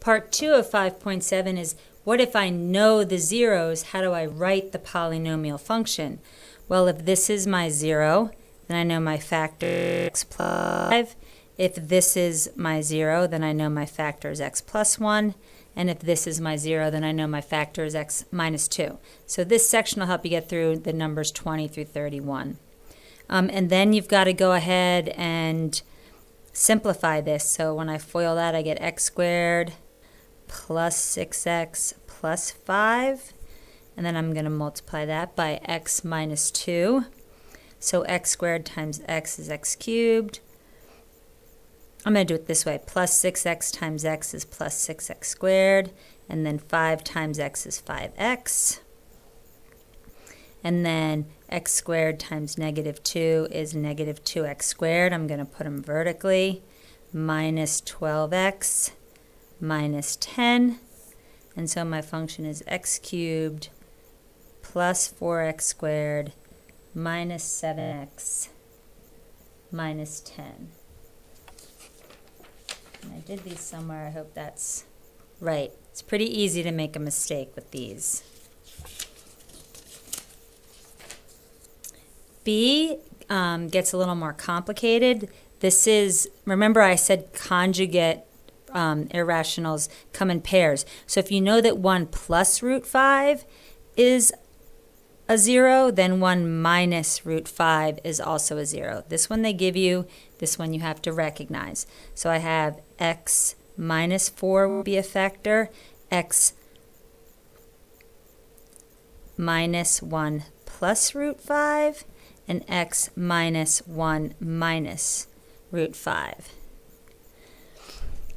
Part 2 of 5.7 is, what if I know the zeros? How do I write the polynomial function? Well, if this is my 0, then I know my factor is x plus 5. If this is my 0, then I know my factor is x plus 1. And if this is my 0, then I know my factor is x minus 2. So this section will help you get through the numbers 20 through 31. And then you've got to go ahead and simplify this. So when I FOIL that, I get x squared plus 6x plus 5. And then I'm going to multiply that by x minus 2. So x squared times x is x cubed. I'm going to do it this way. Plus 6x times x is plus 6x squared. And then 5 times x is 5x. And then x squared times negative 2 is negative 2x squared. I'm going to put them vertically. Minus 12x minus 10. And so my function is x cubed plus 4x squared minus 7x minus 10. And I did these somewhere. I hope that's right. It's pretty easy to make a mistake with these. B gets a little more complicated. This is, remember I said conjugate irrationals come in pairs. So if you know that 1 plus root 5 is a 0, then 1 minus root 5 is also a 0. This one they give you, this one you have to recognize. So I have x minus 4 will be a factor, x minus 1 plus root 5, and x minus 1 minus root 5.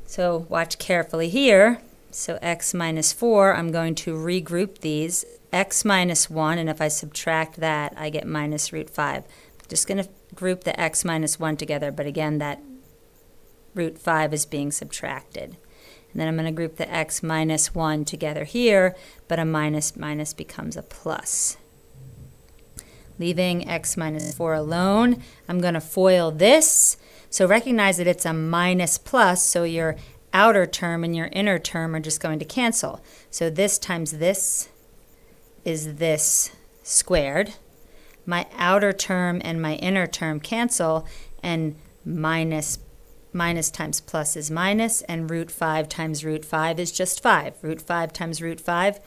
So watch carefully here. So x minus 4, I'm going to regroup these. X minus 1, and if I subtract that, I get minus root 5. I'm just going to group the x minus 1 together, but again, that root 5 is being subtracted. And then I'm going to group the x minus 1 together here, but a minus minus becomes a plus. Leaving x minus 4 alone, I'm going to FOIL this. So recognize that it's a minus plus, so your outer term and your inner term are just going to cancel. So this times this is this squared. My outer term and my inner term cancel, and minus times plus is minus, and root 5 times root 5 is just 5. Root 5 times root 5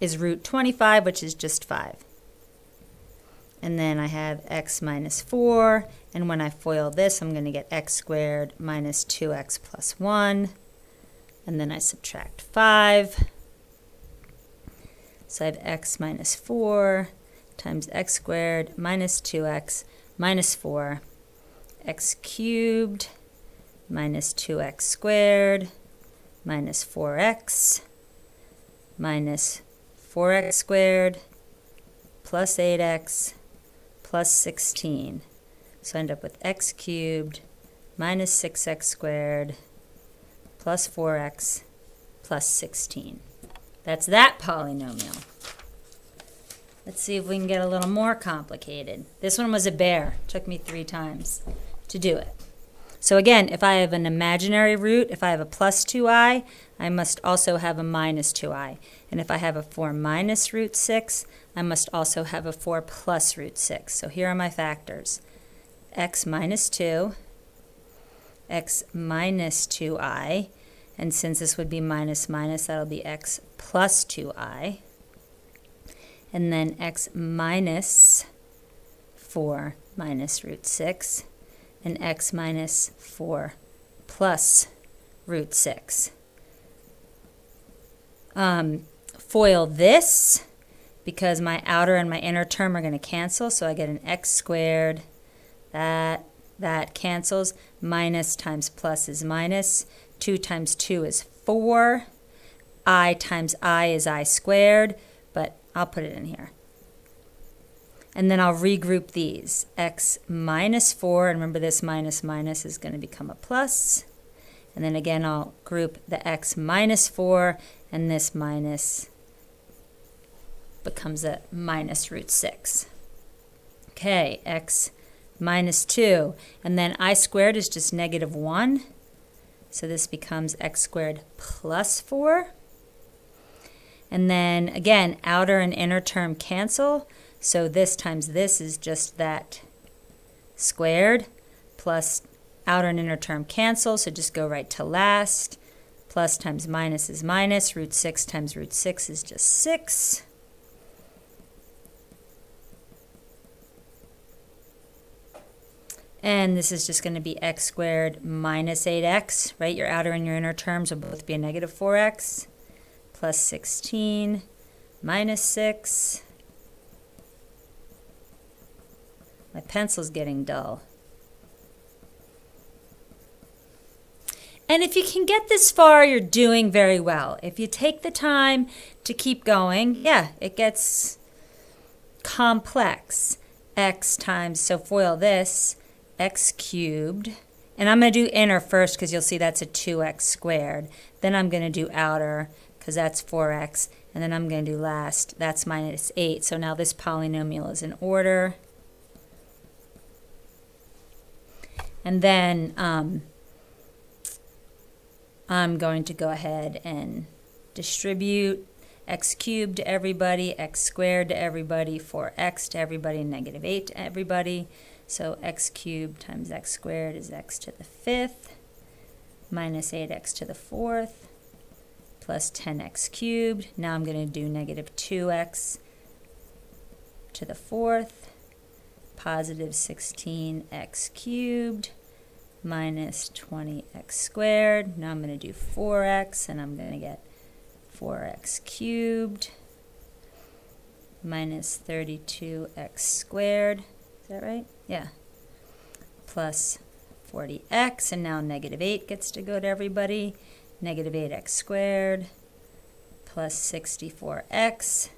is root 25, which is just 5. And then I have x minus 4, and when I FOIL this, I'm going to get x squared minus 2x plus 1, and then I subtract 5. So I have x minus 4 times x squared minus 2x minus 4, x cubed minus 2x squared minus 4x minus 4x squared plus 8x plus 16. So I end up with x cubed minus 6x squared plus 4x plus 16. That's that polynomial. Let's see if we can get a little more complicated. This one was a bear. Took me 3 times to do it. So again, if I have an imaginary root, if I have a plus 2i, I must also have a minus 2i. And if I have a 4 minus root 6, I must also have a 4 plus root 6. So here are my factors. X minus 2, x minus 2i, and since this would be minus minus, that'll be x plus 2i. And then x minus 4 minus root 6, and x minus 4 plus root 6. FOIL this, because my outer and my inner term are going to cancel, so I get an x squared. That cancels. Minus times plus is minus. 2 times 2 is 4. I times I is I squared, but I'll put it in here. And then I'll regroup these. X minus 4, and remember this minus minus is going to become a plus. And then again, I'll group the x minus 4, and this minus becomes a minus root 6. Okay, x minus 2. And then I squared is just negative 1. So this becomes x squared plus 4. And then, again, outer and inner term cancel. So this times this is just that squared, plus outer and inner term cancel, so just go right to last. Plus times minus is minus. Root 6 times root 6 is just 6. And this is just going to be x squared minus 8x, right? Your outer and your inner terms will both be a negative 4x. Plus 16 minus 6. My pencil's getting dull. And if you can get this far, you're doing very well. If you take the time to keep going, yeah, it gets complex. X times, so FOIL this, x cubed. And I'm going to do inner first because you'll see that's a 2x squared. Then I'm going to do outer because that's 4x. And then I'm going to do last, that's minus 8. So now this polynomial is in order. And then I'm going to go ahead and distribute x cubed to everybody, x squared to everybody, 4x to everybody, negative 8 to everybody. So x cubed times x squared is x to the 5th, minus 8x to the 4th, plus 10x cubed. Now I'm going to do negative 2x to the 4th, positive 16x cubed, minus 20x squared. Now I'm going to do 4x, and I'm going to get 4x cubed, minus 32x squared. Is that right? Yeah. Plus 40x, and now negative 8 gets to go to everybody. Negative 8x squared, plus 64x,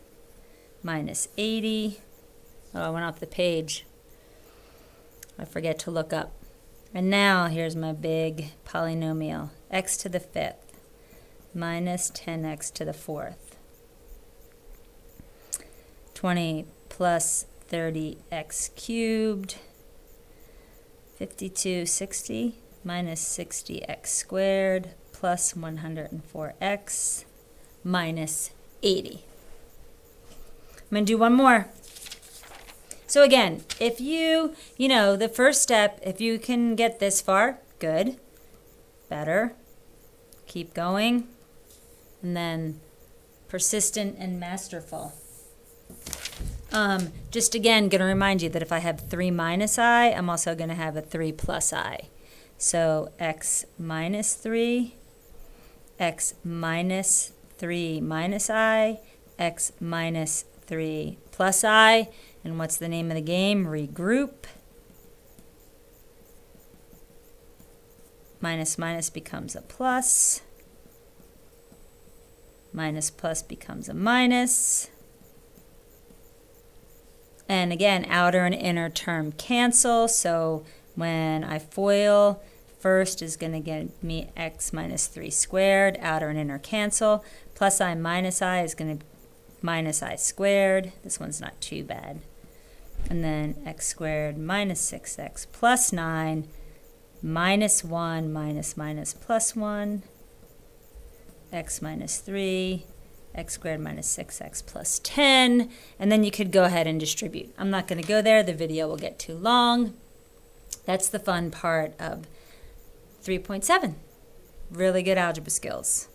minus 80. Oh, I went off the page. I forget to look up. And now here's my big polynomial. X to the 5th minus 10x to the 4th. 20 plus 30x cubed. 60 minus 60x squared plus 104x minus 80. I'm going to do one more. So again, if you know, the first step, if you can get this far, good, better, keep going, and then persistent and masterful. Just again, going to remind you that if I have 3 minus I, I'm also going to have a 3 plus I. So x minus 3, x minus 3 minus I, x minus 3 plus I. And what's the name of the game? Regroup. Minus minus becomes a plus. Minus plus becomes a minus. And again, outer and inner term cancel. So when I FOIL, first is going to give me x minus 3 squared. Outer and inner cancel. Plus I minus I is going to minus I squared. This one's not too bad. And then x squared minus 6x plus 9 minus 1 minus minus plus 1, x minus 3, x squared minus 6x plus 10. And then you could go ahead and distribute. I'm not going to go there. The video will get too long. That's the fun part of 3.7. Really good algebra skills.